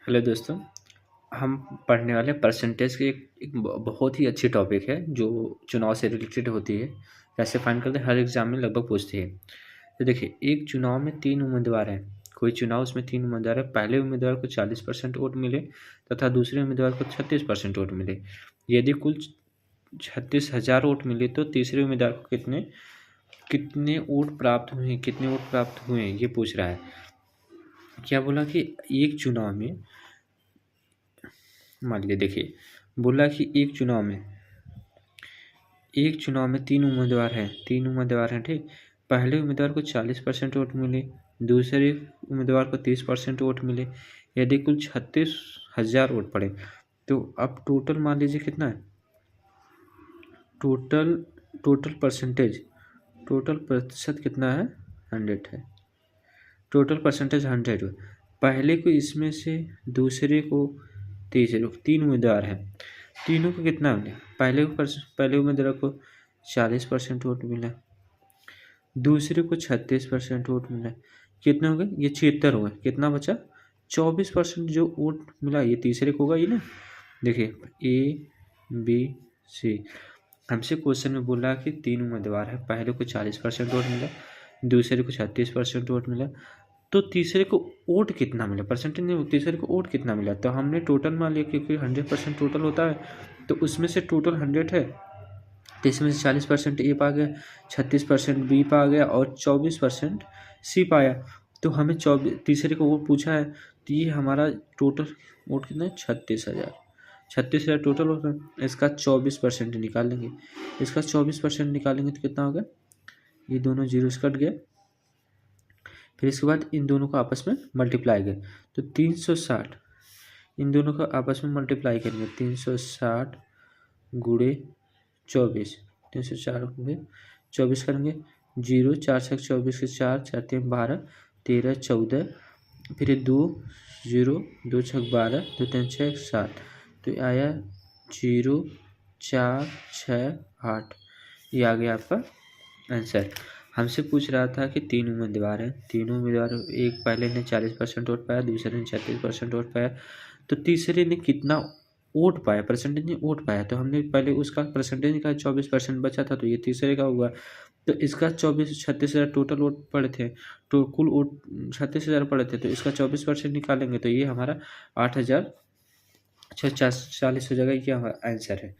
Hello दोस्तों। हम पढ़ने वाले परसेंटेज की एक बहुत ही अच्छी टॉपिक है जो चुनाव से रिलेटेड होती है। कैसे फाइंड करते हैं, हर एग्जाम में लगभग पूछती है। तो देखिए, एक चुनाव में 3 उम्मीदवार हैं। कोई चुनाव, उसमें 3 उम्मीदवार है। पहले उम्मीदवार को 40% वोट मिले तथा दूसरे उम्मीदवार को 36% वोट मिले। यदि कुल 36,000 वोट मिले तो तीसरे उम्मीदवार को कितने कितने वोट प्राप्त हुए, कितने वोट प्राप्त हुए, ये पूछ रहा है। क्या बोला कि एक चुनाव में, मान लीजिए, देखिए, बोला कि एक चुनाव में 3 उम्मीदवार हैं, ठीक। पहले उम्मीदवार को 40% वोट मिले, दूसरे उम्मीदवार को 30% वोट मिले। यदि कुल 36,000 वोट पड़े तो अब टोटल मान लीजिए कितना है। टोटल टोटल प्रतिशत कितना है, 100 है। टोटल परसेंटेज 100 है। पहले को इसमें से दूसरे को तीसरे को, 3 उम्मीदवार हैं, तीनों को कितना मिला। पहले उम्मीदवार को 40% वोट मिला, दूसरे को 36% वोट मिला। कितने हो गए, ये 76 हो गए। कितना बचा, 24% जो वोट मिला ये तीसरे को होगा, ये ना। देखिए, ए बी सी, हमसे क्वेश्चन में बोला कि 3 उम्मीदवार है, पहले को 40% वोट मिला, दूसरे को 36% वोट मिला, तो तीसरे को वोट कितना मिला, परसेंटेज नहीं, तीसरे को वोट कितना मिला। तो हमने टोटल मान लिया, क्योंकि 100% टोटल होता है, तो उसमें से टोटल 100 है, तो इसमें से 40% ए पा गया, 36% बी पा गया और 24% सी पाया। तो हमें तीसरे को वोट पूछा है, तो ये हमारा टोटल वोट कितना है, 36,000 टोटल होगा। इसका 24% निकाल लेंगे, इसका 24% निकालेंगे तो कितना होगा, ये दोनों जीरो से कट गया। फिर इसके बाद इन दोनों को आपस में मल्टीप्लाई करें तो 360, इन दोनों को आपस में मल्टीप्लाई करेंगे, 360 गुणे 24, 304 गुणे 24 करेंगे। 0 4 छक 24 के 4, 4 3 12, 13 14, फिर 2 0 2 छक 12, 2 3 6 7, तो ये आया 0 4 6 8। ये आ गया आपका आंसर। हमसे पूछ रहा था कि 3 उम्मीदवार हैं, तीनों उम्मीदवार, एक पहले ने 40% वोट पाया, दूसरे ने 36% वोट पाया, तो तीसरे ने कितना वोट पाया, परसेंटेज नहीं वोट पाया। तो हमने पहले उसका परसेंटेज निकाला, 24% बचा था, तो ये तीसरे का हुआ। तो इसका 36,000 टोटल वोट पड़े थे, तो कुल वोट 36,000 पड़े थे, तो इसका 24% निकालेंगे तो ये हमारा 8,040 हो जाएगा। ये हमारा आंसर है।